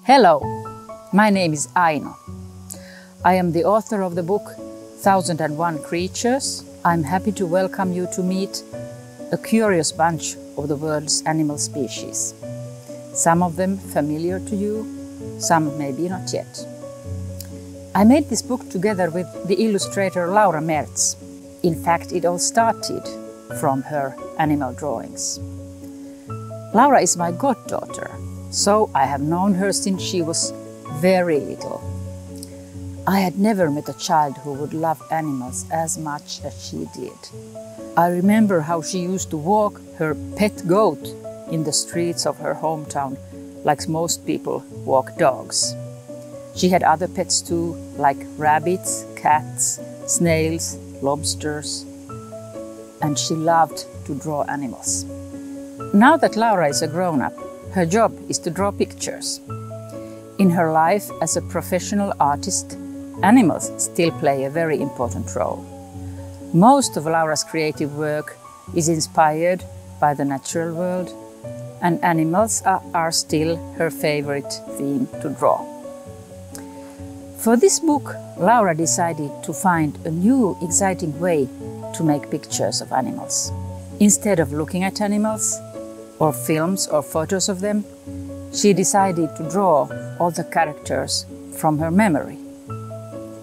Hello, my name is Aino. I am the author of the book 1001 Creatures. I'm happy to welcome you to meet a curious bunch of the world's animal species. Some of them familiar to you, some maybe not yet. I made this book together with the illustrator Laura Merca. In fact, it all started from her animal drawings. Laura is my goddaughter, so I have known her since she was very little. I had never met a child who would love animals as much as she did. I remember how she used to walk her pet goat in the streets of her hometown, like most people walk dogs. She had other pets too, like rabbits, cats, snails, lobsters, and she loved to draw animals. Now that Laura is a grown-up, her job is to draw pictures. In her life as a professional artist, animals still play a very important role. Most of Laura's creative work is inspired by the natural world, and animals are still her favorite theme to draw. For this book, Laura decided to find a new, exciting way to make pictures of animals. Instead of looking at animals, or films or photos of them, she decided to draw all the characters from her memory.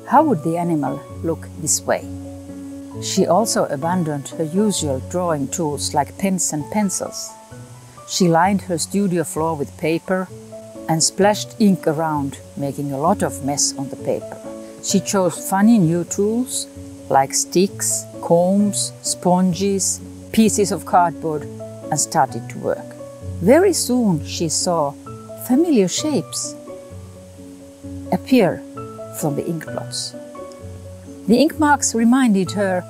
How would the animal look this way? She also abandoned her usual drawing tools like pens and pencils. She lined her studio floor with paper and splashed ink around, making a lot of mess on the paper. She chose funny new tools like sticks, combs, sponges, pieces of cardboard, and started to work. Very soon she saw familiar shapes appear from the ink blots. The ink marks reminded her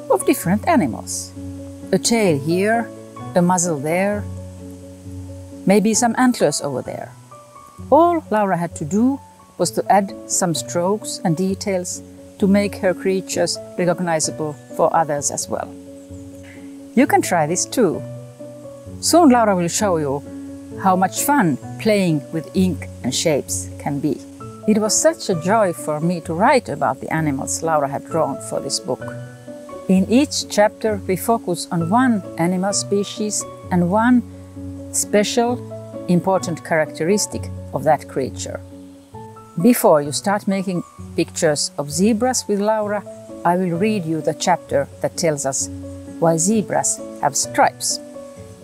of different animals. A tail here, a muzzle there, maybe some antlers over there. All Laura had to do was to add some strokes and details to make her creatures recognizable for others as well. You can try this too. Soon Laura will show you how much fun playing with ink and shapes can be. It was such a joy for me to write about the animals Laura had drawn for this book. In each chapter we focus on one animal species and one special, important characteristic of that creature. Before you start making pictures of zebras with Laura, I will read you the chapter that tells us why zebras have stripes.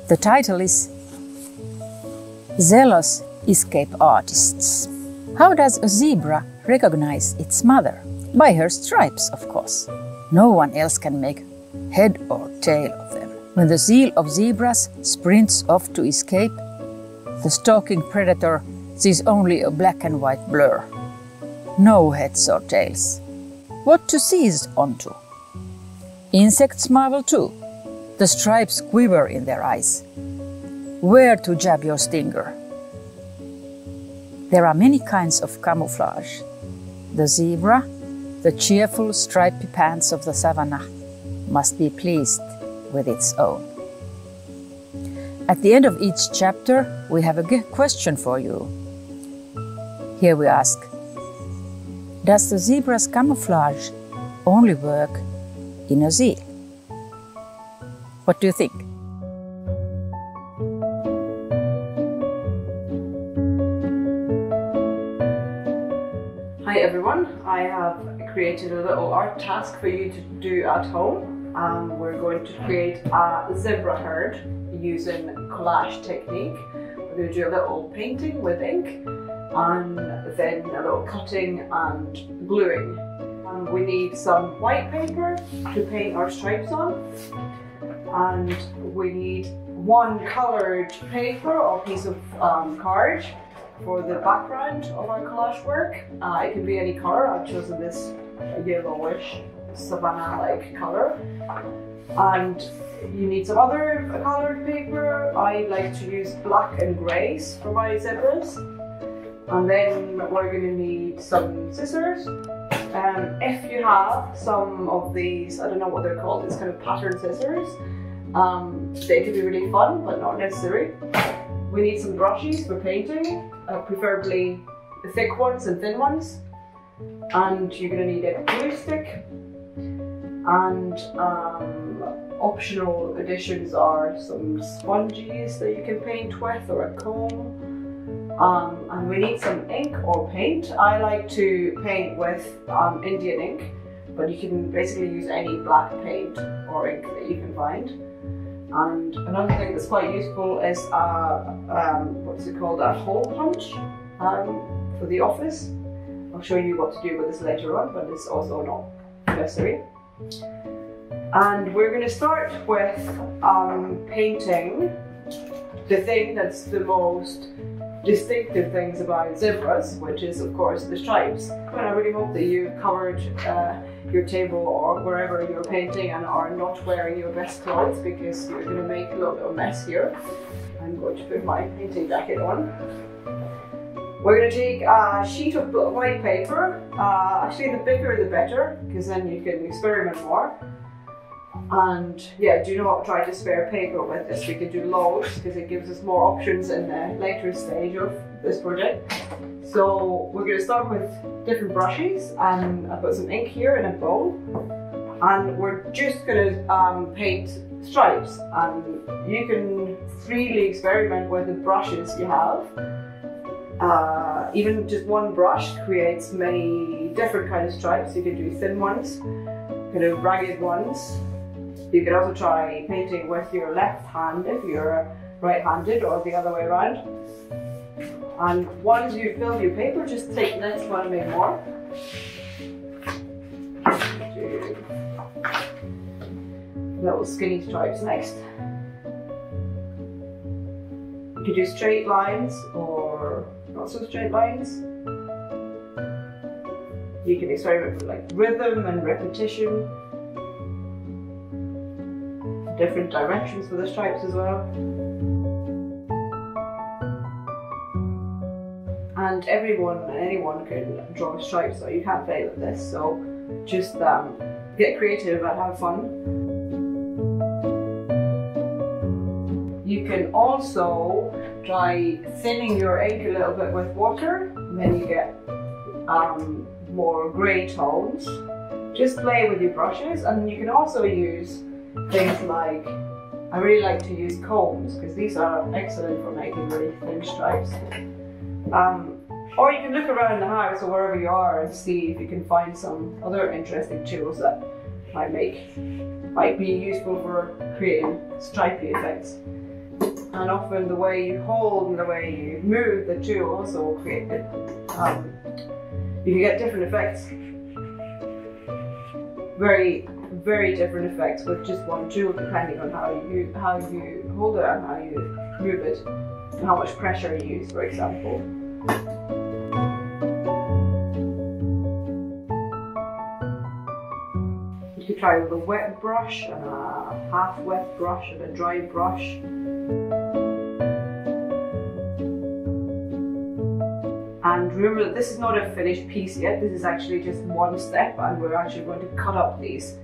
The title is Zealous Escape Artists. How does a zebra recognize its mother? By her stripes, of course. No one else can make head or tail of them. When the zeal of zebras sprints off to escape, the stalking predator sees only a black and white blur. No heads or tails. What to seize onto? Insects marvel too. The stripes quiver in their eyes. Where to jab your stinger? There are many kinds of camouflage. The zebra, the cheerful stripy pants of the savannah, must be pleased with its own. At the end of each chapter, we have a question for you. Here we ask, does the zebra's camouflage only work in a zoo? What do you think? Hi everyone, I have created a little art task for you to do at home. We're going to create a zebra herd using collage technique. We're going to do a little painting with ink and then a little cutting and gluing. We need some white paper to paint our stripes on, and we need one coloured paper or piece of card for the background of our collage work. It can be any colour. I've chosen this yellowish savannah-like colour. And you need some other coloured paper. I like to use black and greys for my zebras. And then we're going to need some scissors. If you have some of these, I don't know what they're called, it's kind of pattern scissors. They can be really fun, but not necessary. We need some brushes for painting. preferably the thick ones and thin ones. And you're going to need a glue stick, and optional additions are some sponges that you can paint with, or a comb. And we need some ink or paint. I like to paint with Indian ink, but you can basically use any black paint or ink that you can find. And another thing that's quite useful is what's it called, a hole punch for the office. I'll show you what to do with this later on, but it's also not necessary. And we're going to start with painting the thing that's the most distinctive things about zebras, which is of course the stripes. And I really hope that you've covered your table or wherever you're painting and are not wearing your best clothes, because you're going to make a little bit of a mess here. I'm going to put my painting jacket on. We're going to take a sheet of white paper. Actually, the bigger the better, because then you can experiment more. And yeah, do not try to spare paper with this. We can do loads because it gives us more options in the later stage of this project. So we're going to start with different brushes, and I've got some ink here in a bowl. And we're just going to paint stripes. And you can freely experiment with the brushes you have. Even just one brush creates many different kinds of stripes. You can do thin ones, kind of ragged ones. You can also try painting with your left hand if you're right-handed, or the other way around. And once you fill your paper, just take the next one and make more. Do little skinny stripes next. You can do straight lines or not so straight lines. You can experiment with like rhythm and repetition. Different directions for the stripes as well. And everyone and anyone can draw stripes, so you can't fail at this. So just get creative and have fun. You can also try thinning your ink a little bit with water, and then you get more grey tones. Just play with your brushes, and you can also use things like, I really like to use combs because these are excellent for making really thin stripes. Or you can look around the house or wherever you are and see if you can find some other interesting tools that might be useful for creating stripy effects. And often the way you hold and the way you move the tool also create it. You can get different effects. Very, very different effects with just one tool, depending on how you hold it and how you move it, and how much pressure you use, for example. You could try with a wet brush and a half wet brush and a dry brush. And remember that this is not a finished piece yet, this is actually just one step, and we're actually going to cut up these.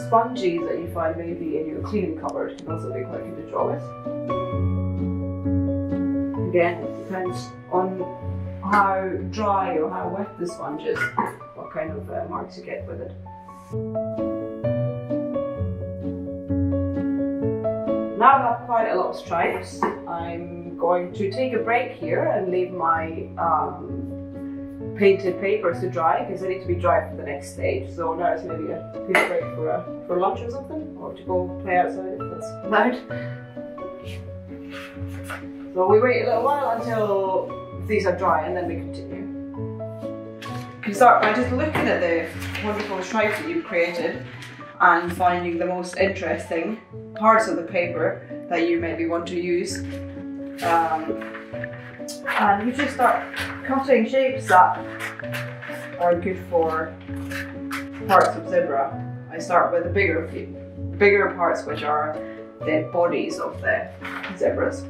Sponges that you find maybe in your cleaning cupboard can also be quite good to draw with. Again, it depends on how dry or how wet the sponge is, what kind of marks you get with it. Now I have quite a lot of stripes. I'm going to take a break here and leave my painted papers to dry, because they need to be dry for the next stage. So now it's maybe a good break for lunch or something, or to go play outside if it's loud. So we wait a little while until these are dry, and then we continue. You can start by just looking at the wonderful stripes that you've created and finding the most interesting parts of the paper that you maybe want to use. And you just start cutting shapes that are good for parts of zebra. I start with the bigger parts, which are the bodies of the zebras.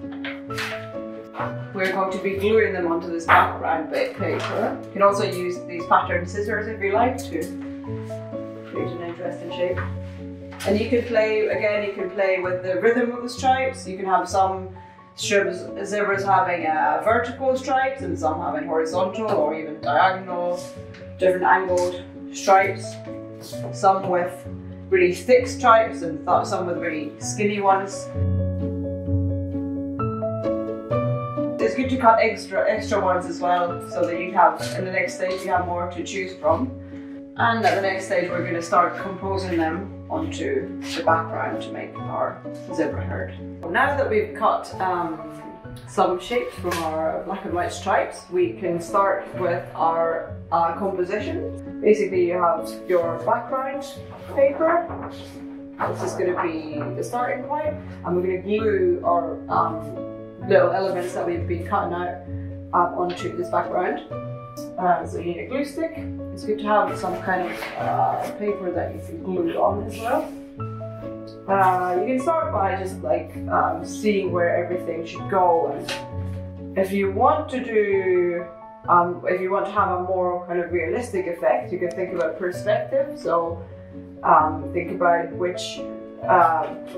We're going to be gluing them onto this background paper. You can also use these pattern scissors if you like to create an interesting shape. And you can play, again, you can play with the rhythm of the stripes. You can have some zebras having vertical stripes and some having horizontal or even diagonal, different angled stripes. Some with really thick stripes and some with really skinny ones. It's good to cut extra ones as well, so that you have, in the next stage, you have more to choose from. And at the next stage, we're going to start composing them onto the background to make our zebra herd. Now that we've cut some shapes from our black and white stripes, we can start with our composition. Basically, you have your background paper. This is going to be the starting point, and we're going to glue our little elements that we've been cutting out onto this background. So you need a glue stick. It's good to have some kind of paper that you can glue on as well. You can start by just like seeing where everything should go, and if you want to do, if you want to have a more kind of realistic effect, you can think about perspective. So think about which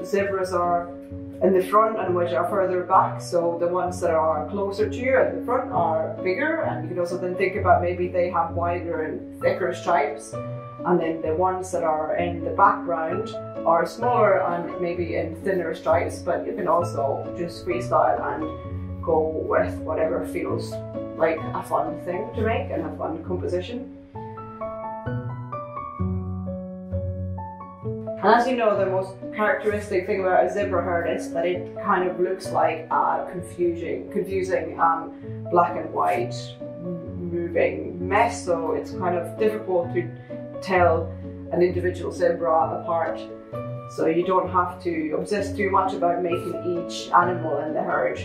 zebras are in the front and which are further back. So the ones that are closer to you at the front are bigger, and you can also then think about maybe they have wider and thicker stripes, and then the ones that are in the background are smaller and maybe in thinner stripes. But you can also just freestyle and go with whatever feels like a fun thing to make and a fun composition. And as you know, the most characteristic thing about a zebra herd is that it kind of looks like a confusing black and white moving mess. So it's kind of difficult to tell an individual zebra apart. So you don't have to obsess too much about making each animal in the herd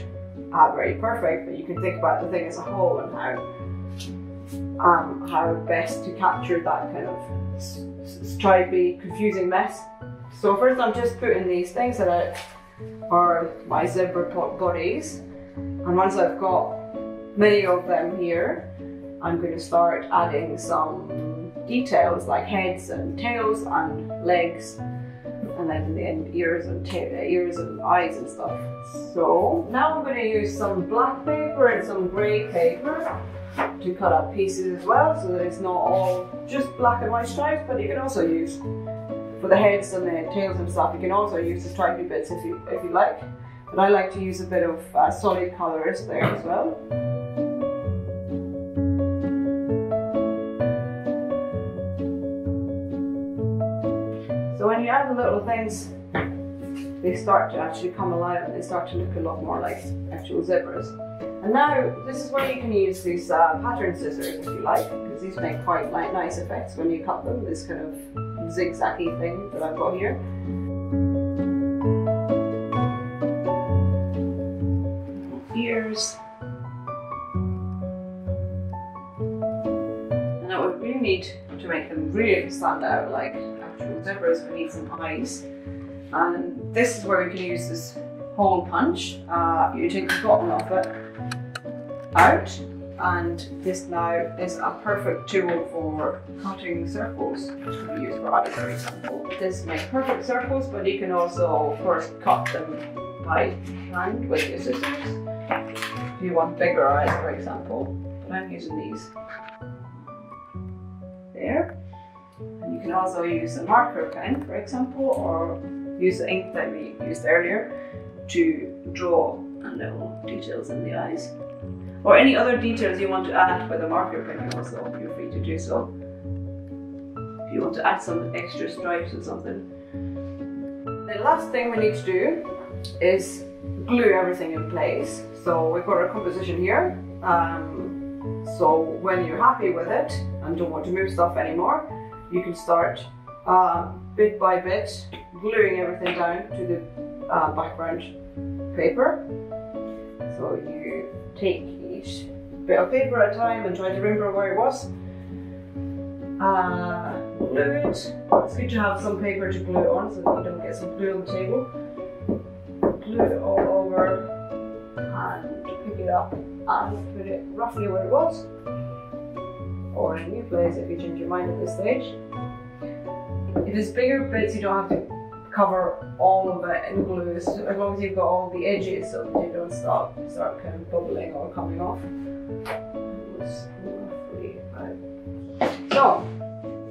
very perfect, but you can think about the thing as a whole and how best to capture that kind of stripy, confusing mess. So first I'm just putting these things that are my zebra bodies, and once I've got many of them here, I'm going to start adding some details like heads and tails and legs, and then in the end ears and eyes and stuff. So now I'm going to use some black paper and some grey paper to cut up pieces as well, so that it's not all just black and white stripes, but you can also use, for the heads and the tails and stuff, you can also use the stripy bits if you like. But I like to use a bit of solid colours there as well. So when you add the little things, they start to actually come alive and they start to look a lot more like actual zebras. And now, this is where you can use these pattern scissors if you like, because these make quite nice effects when you cut them, this kind of zigzaggy thing that I've got here. Ears. And now what we really need to make them really stand out like actual zebras, we need some eyes. And this is where we can use this hole punch. You take the bottom of it out, and this now is a perfect tool for cutting circles, which can be used for eyes, for example. This makes perfect circles, but you can also, of course, cut them by hand with your scissors if you want bigger eyes, for example. But I'm using these there. And you can also use a marker pen, for example, or use the ink that we used earlier to draw little details in the eyes. Or any other details you want to add with a marker pen, you also feel free to do so. If you want to add some extra stripes or something. The last thing we need to do is glue everything in place. So we've got our composition here. So when you're happy with it and don't want to move stuff anymore, you can start bit by bit gluing everything down to the background paper. So you take each bit of paper at a time and try to remember where it was. Glue it. It's good to have some paper to glue on so that you don't get some glue on the table. Glue it all over and pick it up and put it roughly where it was, or in a new place if you change your mind at this stage. If it's bigger bits, you don't have to cover all of it in glue, as long as you've got all the edges so that you don't start kind of bubbling or coming off. So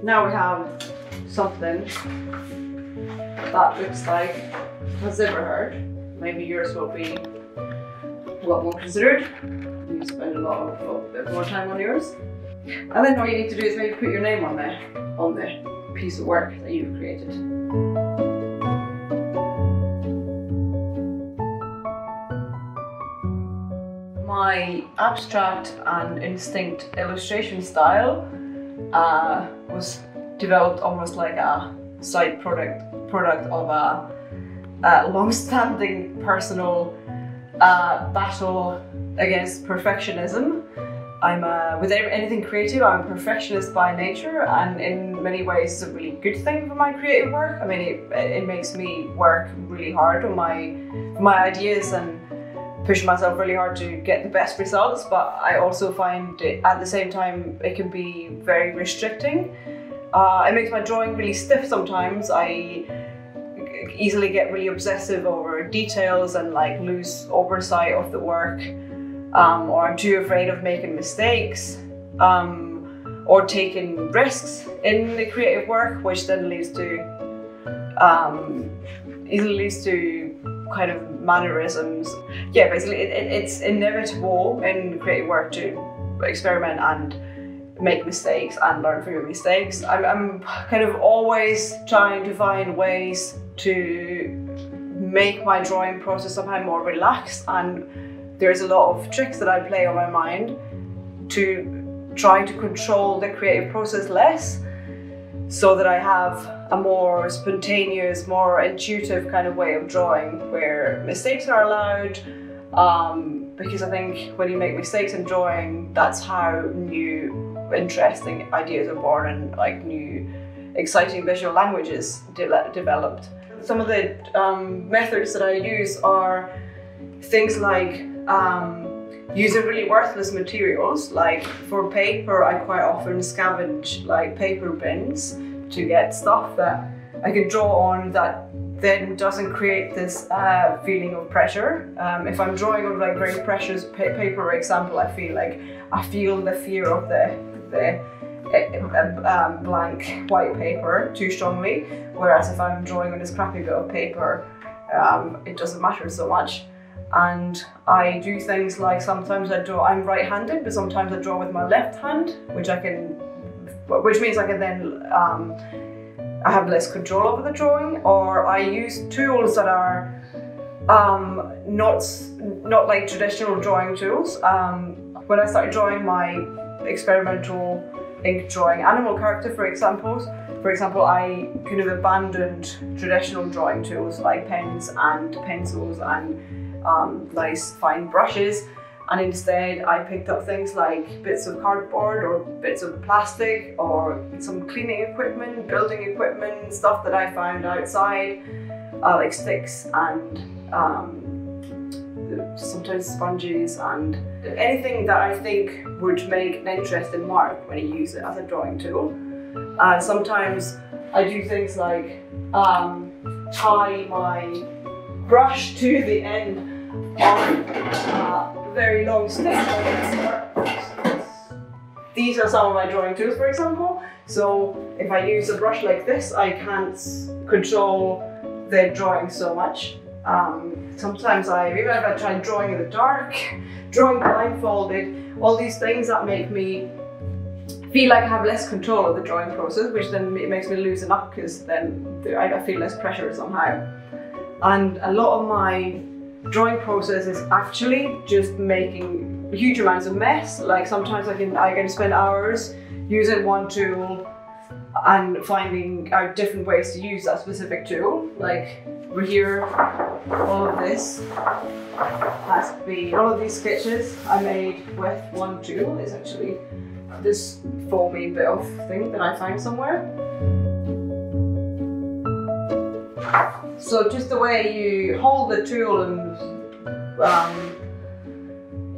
now we have something that looks like a zebra herd. Maybe yours will be a lot more considered. You spend a bit more time on yours. And then all you need to do is maybe put your name on the piece of work that you've created. My abstract and instinct illustration style was developed almost like a side product of a long-standing personal battle against perfectionism. With anything creative, I'm a perfectionist by nature, and in many ways it's a really good thing for my creative work. I mean, it makes me work really hard on my ideas and push myself really hard to get the best results, but I also find it, at the same time, it can be very restricting. It makes my drawing really stiff sometimes. I easily get really obsessive over details and like lose oversight of the work, or I'm too afraid of making mistakes, or taking risks in the creative work, which then easily leads to kind of mannerisms. Yeah, basically it's inevitable in creative work to experiment and make mistakes and learn from your mistakes. I'm kind of always trying to find ways to make my drawing process somehow more relaxed, and there's a lot of tricks that I play on my mind to try to control the creative process less, so that I have a more spontaneous, more intuitive kind of way of drawing where mistakes are allowed, because I think when you make mistakes in drawing, that's how new, interesting ideas are born and like new, exciting visual languages developed. Some of the methods that I use are things like using really worthless materials. Like for paper, I quite often scavenge like paper bins to get stuff that I can draw on that then doesn't create this feeling of pressure. If I'm drawing on like very precious paper, for example, I feel the fear of the blank white paper too strongly, whereas if I'm drawing on this crappy bit of paper, it doesn't matter so much. And I do things like sometimes I'm right-handed, but sometimes I draw with my left hand, which means I can then I have less control over the drawing, or I use tools that are not like traditional drawing tools. When I started drawing my experimental ink drawing animal character, for example, I kind of abandoned traditional drawing tools like pens and pencils and nice fine brushes, and instead I picked up things like bits of cardboard or bits of plastic or some cleaning equipment, building equipment, stuff that I found outside, like sticks and sometimes sponges and anything that I think would make an interesting mark when you use it as a drawing tool. And sometimes I do things like tie my brush to the end of a very long stick. These are some of my drawing tools, for example. So if I use a brush like this, I can't control the drawing so much. Sometimes even if I try drawing in the dark, drawing blindfolded, all these things that make me feel like I have less control of the drawing process, which then makes me loosen up, because then I feel less pressure somehow. And a lot of my drawing process is actually just making huge amounts of mess. Like sometimes I can spend hours using one tool and finding out different ways to use that specific tool. Like over here, all of these sketches I made with one tool is actually this foamy bit of thing that I found somewhere. So just the way you hold the tool and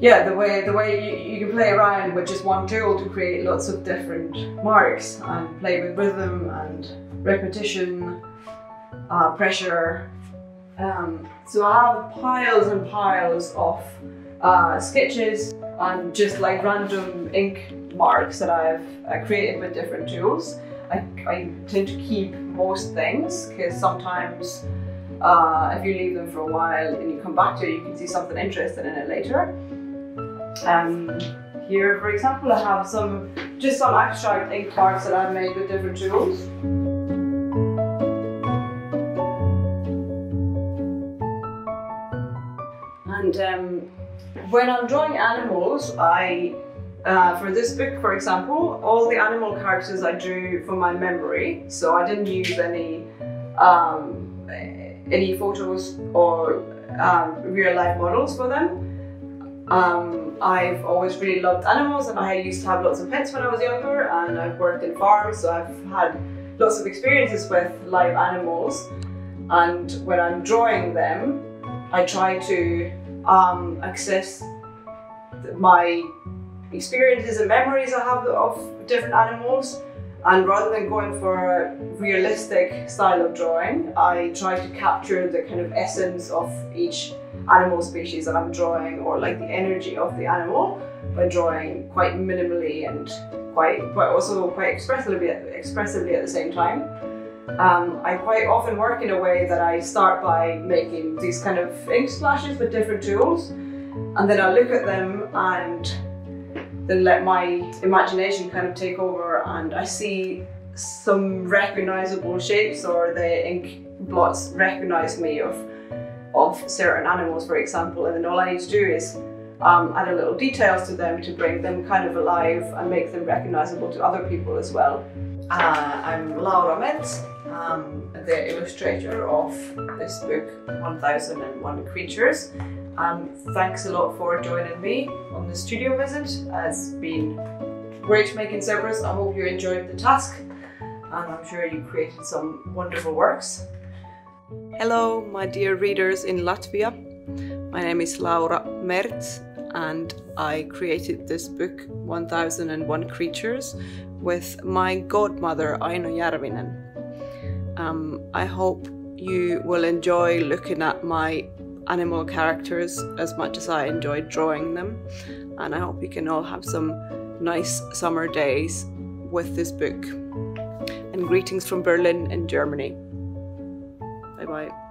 the way you can play around with just one tool to create lots of different marks and play with rhythm and repetition. pressure. So I have piles and piles of sketches and just like random ink marks that I've created with different tools. I tend to keep most things because sometimes if you leave them for a while and you come back to it, you can see something interesting in it later. Here, for example, I have some abstract ink marks that I've made with different tools. And when I'm drawing animals, for this book, for example, all the animal characters I drew from my memory, so I didn't use any photos or real life models for them. I've always really loved animals, and I used to have lots of pets when I was younger, and I've worked in farms, so I've had lots of experiences with live animals. And when I'm drawing them, I try to access my experiences and memories I have of different animals, and rather than going for a realistic style of drawing, I try to capture the kind of essence of each animal species that I'm drawing, or like the energy of the animal, by drawing quite minimally and also quite expressively at the same time. I quite often work in a way that I start by making these kind of ink splashes with different tools, and then I look at them and then let my imagination kind of take over, and I see some recognizable shapes, or the ink blots recognize me of certain animals, for example, and then all I need to do is add a little details to them to bring them kind of alive and make them recognizable to other people as well. I'm Laura Merca, the illustrator of this book, 1001 Creatures. Thanks a lot for joining me on the studio visit. It's been great making zebras. I hope you enjoyed the task, and I'm sure you created some wonderful works. Hello, my dear readers in Latvia. My name is Laura Merca, and I created this book, 1001 Creatures, with my godmother, Aino Järvinen. I hope you will enjoy looking at my animal characters as much as I enjoyed drawing them, and I hope you can all have some nice summer days with this book. And greetings from Berlin in Germany. Bye bye.